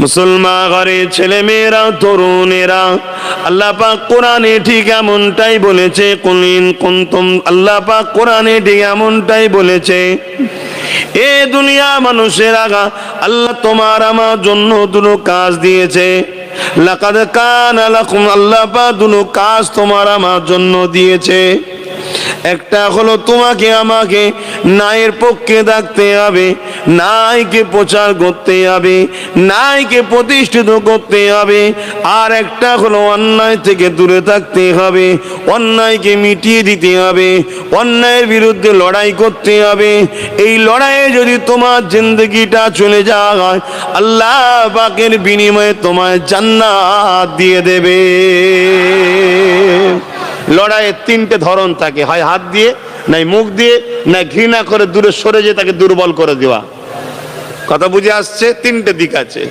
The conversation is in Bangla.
মুসলমান ঘরের ছেলে মেয়েরা, তরুণেরা, আল্লাহ পাক কোরআনে ঠিক এমনটাই বলেছে। কুলিন কুনতুম, আল্লাহ পাক কোরআনে ঠিক এমনটাই বলেছে। এ দুনিয়া মানুষের আগা আল্লাহ তোমার আমার জন্য দুটো কাজ দিয়েছে। লাকাদ কানা লাকুম, আল্লাহ পাক দুটো কাজ তোমার আমার জন্য দিয়েছে। একটা হলো তোমাকে আমাকে ন্যায়ের পক্ষে থাকতে হবে, ন্যায়কে প্রচার করতে হবে, ন্যায়কে প্রতিষ্ঠিত করতে হবে। আর একটা হলো অন্যায় থেকে দূরে থাকতে হবে, অন্যায়কে মিটিয়ে দিতে হবে, অন্যায়ের বিরুদ্ধে লড়াই করতে হবে। এই লড়াইয়ে যদি তোমার জিন্দগিটা চলে যায়, আল্লাহ পাকের বিনিময়ে তোমায় জান্নাত দিয়ে দেবে। লড়াইয়ের তিনটে ধরন থাকে, হয় হাত দিয়ে, নাই মুখ দিয়ে, নাই ঘৃণা করে দূরে সরে যেয়ে তাকে দুর্বল করে দেওয়া। কথা বুঝে আসছে? তিনটে দিক আছে।